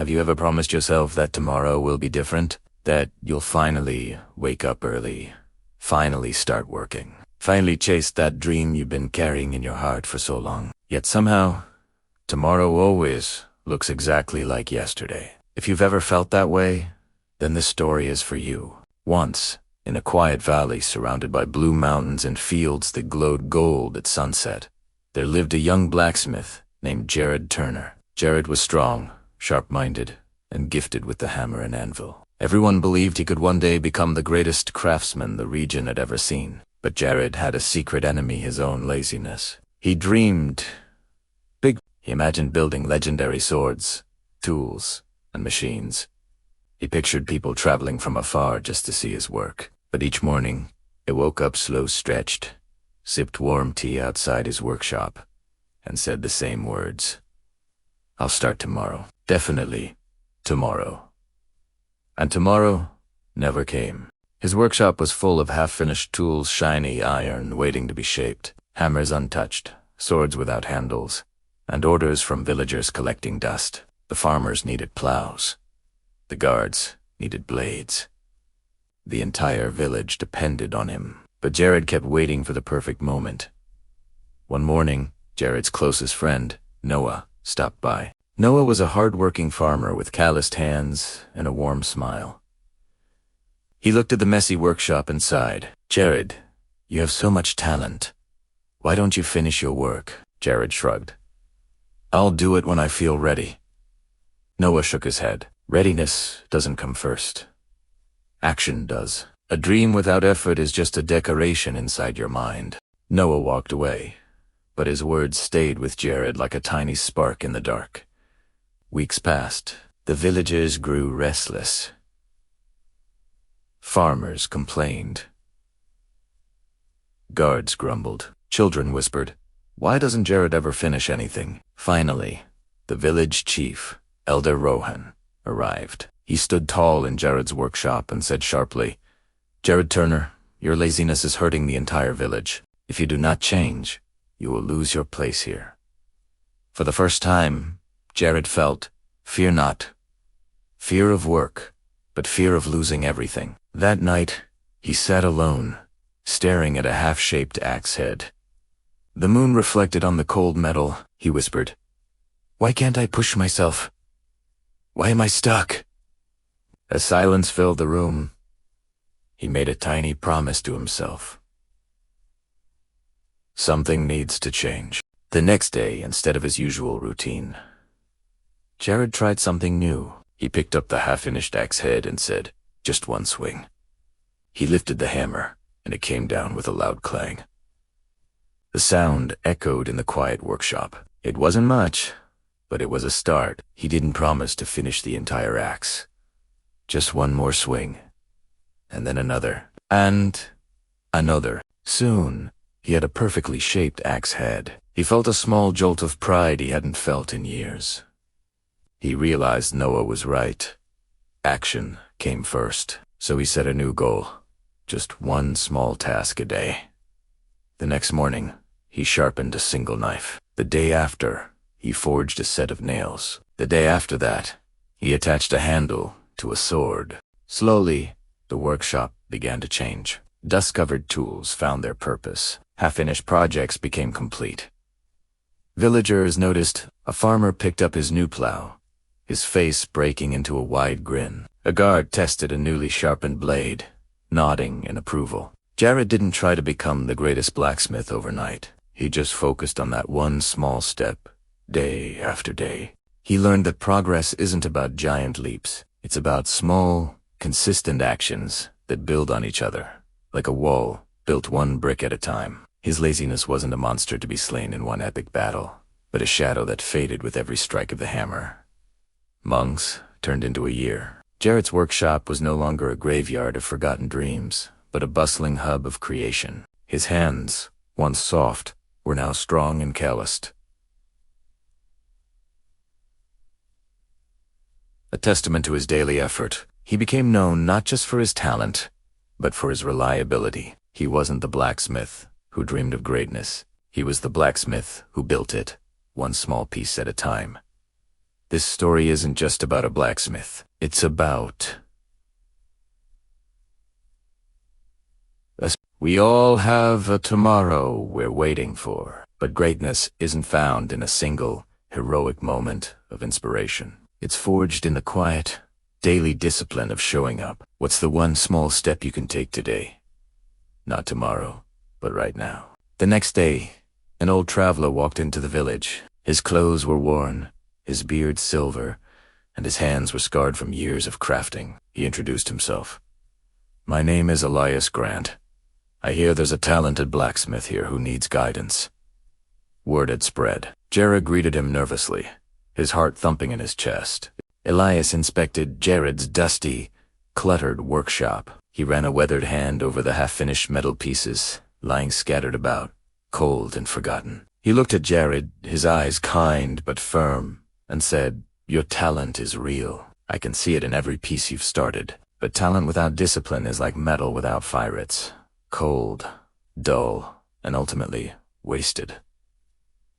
Have you ever promised yourself that tomorrow will be different? That you'll finally wake up early, finally start working, finally chase that dream you've been carrying in your heart for so long. Yet somehow, tomorrow always looks exactly like yesterday. If you've ever felt that way, then this story is for you. Once, in a quiet valley surrounded by blue mountains and fields that glowed gold at sunset, there lived a young blacksmith named Jared Turner. Jared was strong, sharp-minded, and gifted with the hammer and anvil. Everyone believed he could one day become the greatest craftsman the region had ever seen. But Jared had a secret enemy, his own laziness. He dreamed big. He imagined building legendary swords, tools, and machines. He pictured people traveling from afar just to see his work. But each morning, he woke up slow-stretched, sipped warm tea outside his workshop, and said the same words. "I'll start tomorrow. Definitely tomorrow." And tomorrow never came. His workshop was full of half-finished tools, shiny iron waiting to be shaped, hammers untouched, swords without handles, and orders from villagers collecting dust. The farmers needed plows. The guards needed blades. The entire village depended on him. But Jared kept waiting for the perfect moment. One morning, Jared's closest friend, Noah, stopped by. Noah was a hard-working farmer with calloused hands and a warm smile. He looked at the messy workshop and sighed. "Jared, you have so much talent. Why don't you finish your work?" Jared shrugged. "I'll do it when I feel ready." Noah shook his head. "Readiness doesn't come first. Action does. A dream without effort is just a decoration inside your mind." Noah walked away, but his words stayed with Jared like a tiny spark in the dark. Weeks passed. The villagers grew restless. Farmers complained. Guards grumbled. Children whispered, "Why doesn't Jared ever finish anything?" Finally, the village chief, Elder Rohan, arrived. He stood tall in Jared's workshop and said sharply, "Jared Turner, your laziness is hurting the entire village. If you do not change, you will lose your place here." For the first time, Jared felt fear, not fear of work, but fear of losing everything. That night, he sat alone, staring at a half-shaped axe head. The moon reflected on the cold metal. He whispered, "Why can't I push myself? Why am I stuck?" As silence filled the room, he made a tiny promise to himself. Something needs to change. The next day, instead of his usual routine, Jared tried something new. He picked up the half-finished axe head and said, "Just one swing." He lifted the hammer, and it came down with a loud clang. The sound echoed in the quiet workshop. It wasn't much, but it was a start. He didn't promise to finish the entire axe. Just one more swing, and then another, and another. Soon, he had a perfectly shaped axe head. He felt a small jolt of pride he hadn't felt in years. He realized Noah was right. Action came first, so he set a new goal. Just one small task a day. The next morning, he sharpened a single knife. The day after, he forged a set of nails. The day after that, he attached a handle to a sword. Slowly, the workshop began to change. Dust-covered tools found their purpose. Half-finished projects became complete. Villagers noticed a farmer picked up his new plow, his face breaking into a wide grin. A guard tested a newly sharpened blade, nodding in approval. Jared didn't try to become the greatest blacksmith overnight. He just focused on that one small step, day after day. He learned that progress isn't about giant leaps. It's about small, consistent actions that build on each other, like a wall built one brick at a time. His laziness wasn't a monster to be slain in one epic battle, but a shadow that faded with every strike of the hammer. Months turned into a year. Jared's workshop was no longer a graveyard of forgotten dreams, but a bustling hub of creation. His hands, once soft, were now strong and calloused. A testament to his daily effort, he became known not just for his talent, but for his reliability. He wasn't the blacksmith who dreamed of greatness. He was the blacksmith who built it, one small piece at a time. This story isn't just about a blacksmith. It's about us. We all have a tomorrow we're waiting for, but greatness isn't found in a single, heroic moment of inspiration. It's forged in the quiet, daily discipline of showing up. What's the one small step you can take today? Not tomorrow, but right now. The next day, an old traveler walked into the village. His clothes were worn, his beard silver, and his hands were scarred from years of crafting. He introduced himself. "My name is Elias Grant. I hear there's a talented blacksmith here who needs guidance." Word had spread. Jared greeted him nervously, his heart thumping in his chest. Elias inspected Jared's dusty, cluttered workshop. He ran a weathered hand over the half-finished metal pieces, lying scattered about, cold and forgotten. He looked at Jared, his eyes kind but firm, and said, "Your talent is real. I can see it in every piece you've started. But talent without discipline is like metal without fire. It's cold, dull, and ultimately wasted."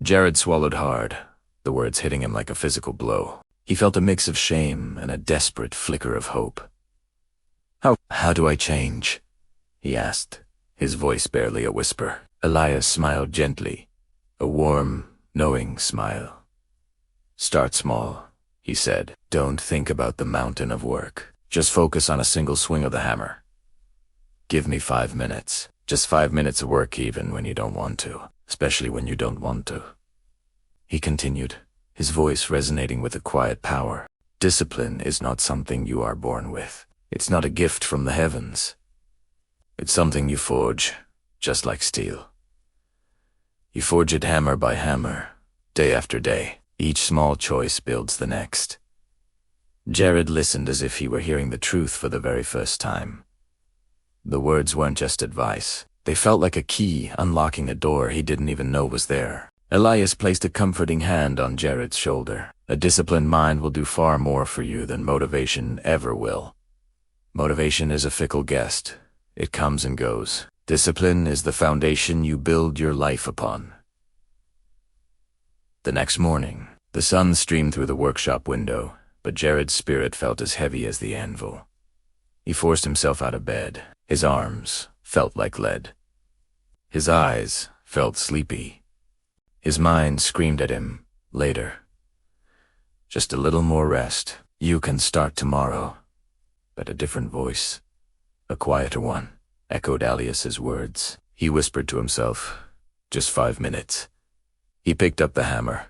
Jared swallowed hard, the words hitting him like a physical blow. He felt a mix of shame and a desperate flicker of hope. How do I change?" he asked, his voice barely a whisper. Elias smiled gently, a warm, knowing smile. "Start small," he said. "Don't think about the mountain of work. Just focus on a single swing of the hammer. Give me 5 minutes. Just 5 minutes of work even when you don't want to, especially when you don't want to." He continued, his voice resonating with a quiet power. "Discipline is not something you are born with. It's not a gift from the heavens. It's something you forge, just like steel. You forge it hammer by hammer, day after day. Each small choice builds the next." Jared listened as if he were hearing the truth for the very first time. The words weren't just advice. They felt like a key unlocking a door he didn't even know was there. Elias placed a comforting hand on Jared's shoulder. "A disciplined mind will do far more for you than motivation ever will. Motivation is a fickle guest. It comes and goes. Discipline is the foundation you build your life upon." The next morning, the sun streamed through the workshop window, but Jared's spirit felt as heavy as the anvil. He forced himself out of bed. His arms felt like lead. His eyes felt sleepy. His mind screamed at him, later. Just a little more rest. You can start tomorrow. But a different voice, a quieter one, echoed Elias's words. He whispered to himself, "Just 5 minutes." He picked up the hammer.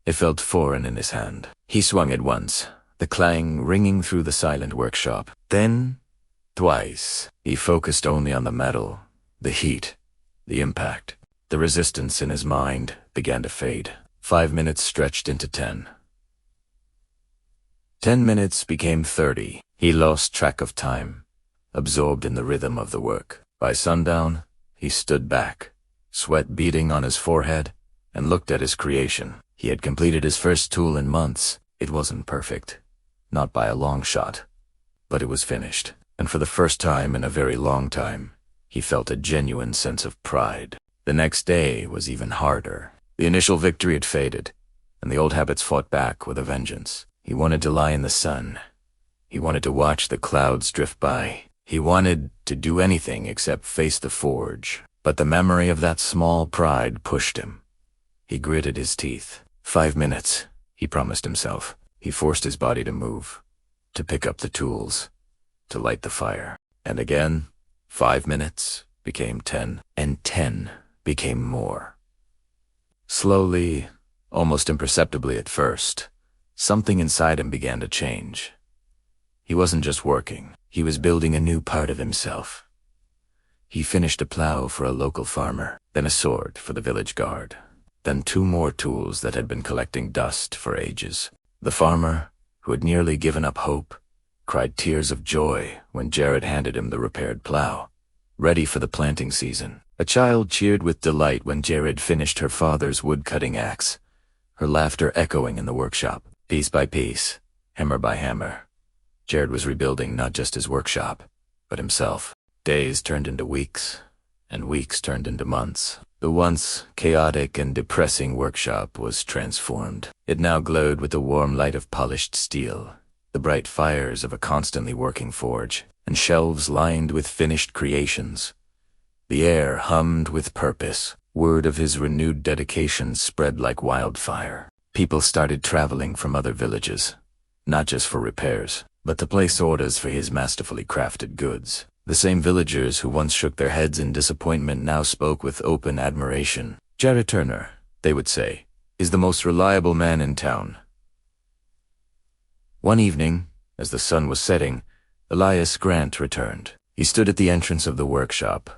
It felt foreign in his hand. He swung it once, the clang ringing through the silent workshop. Then, twice. He focused only on the metal, the heat, the impact. The resistance in his mind began to fade. 5 minutes stretched into 10. 10 minutes became 30. He lost track of time, absorbed in the rhythm of the work. By sundown, he stood back, sweat beading on his forehead, and looked at his creation. He had completed his first tool in months. It wasn't perfect, not by a long shot, but it was finished. And for the first time in a very long time, he felt a genuine sense of pride. The next day was even harder. The initial victory had faded, and the old habits fought back with a vengeance. He wanted to lie in the sun. He wanted to watch the clouds drift by. He wanted to do anything except face the forge. But the memory of that small pride pushed him. He gritted his teeth. 5 minutes, he promised himself. He forced his body to move, to pick up the tools, to light the fire. And again, 5 minutes became 10, and 10 became more. Slowly, almost imperceptibly at first, something inside him began to change. He wasn't just working, he was building a new part of himself. He finished a plow for a local farmer, then a sword for the village guard, then 2 more tools that had been collecting dust for ages. The farmer, who had nearly given up hope, cried tears of joy when Jared handed him the repaired plow, ready for the planting season. A child cheered with delight when Jared finished her father's wood-cutting axe, her laughter echoing in the workshop. Piece by piece, hammer by hammer, Jared was rebuilding not just his workshop, but himself. Days turned into weeks, and weeks turned into months. The once chaotic and depressing workshop was transformed. It now glowed with the warm light of polished steel, the bright fires of a constantly working forge, and shelves lined with finished creations. The air hummed with purpose. Word of his renewed dedication spread like wildfire. People started traveling from other villages, not just for repairs, but to place orders for his masterfully crafted goods. The same villagers who once shook their heads in disappointment now spoke with open admiration. Jared Turner, they would say, is the most reliable man in town. One evening, as the sun was setting, Elias Grant returned. He stood at the entrance of the workshop,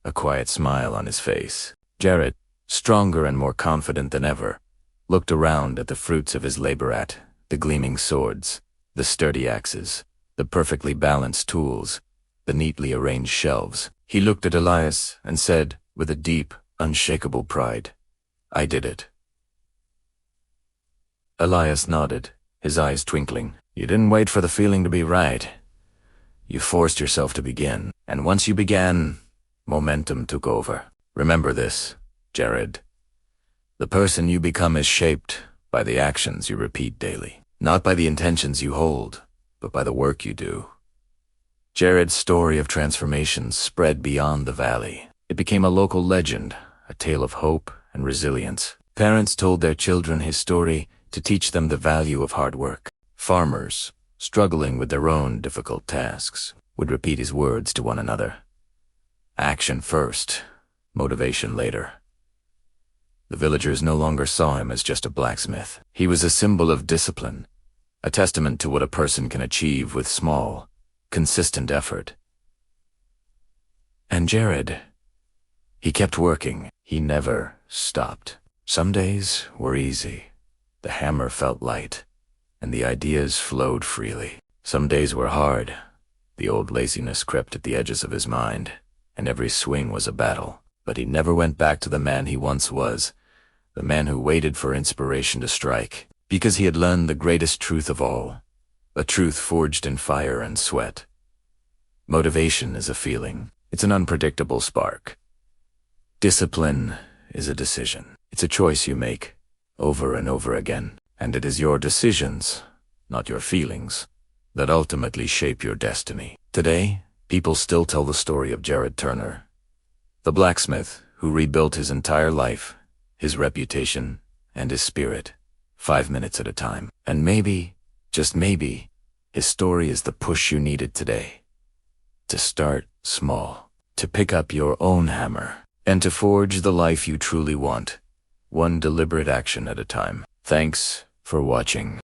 a quiet smile on his face. Jared, stronger and more confident than ever, looked around at the fruits of his labor at the gleaming swords, the sturdy axes, the perfectly balanced tools, the neatly arranged shelves. He looked at Elias and said, with a deep, unshakable pride, "I did it." Elias nodded, his eyes twinkling. "You didn't wait for the feeling to be right. You forced yourself to begin, and once you began, momentum took over. Remember this, Jared. The person you become is shaped by the actions you repeat daily, not by the intentions you hold, but by the work you do." Jared's story of transformation spread beyond the valley. It became a local legend, a tale of hope and resilience. Parents told their children his story to teach them the value of hard work. Farmers, struggling with their own difficult tasks, would repeat his words to one another. Action first, motivation later. The villagers no longer saw him as just a blacksmith. He was a symbol of discipline, a testament to what a person can achieve with small, consistent effort. And Jared, he kept working. He never stopped. Some days were easy. The hammer felt light, and the ideas flowed freely. Some days were hard. The old laziness crept at the edges of his mind, and every swing was a battle. But he never went back to the man he once was, the man who waited for inspiration to strike, because he had learned the greatest truth of all, a truth forged in fire and sweat. Motivation is a feeling. It's an unpredictable spark. Discipline is a decision. It's a choice you make, over and over again. And it is your decisions, not your feelings, that ultimately shape your destiny. Today, people still tell the story of Jared Turner, the blacksmith who rebuilt his entire life, his reputation, and his spirit, 5 minutes at a time. And maybe, just maybe, his story is the push you needed today. To start small, to pick up your own hammer, and to forge the life you truly want, one deliberate action at a time. Thanks for watching.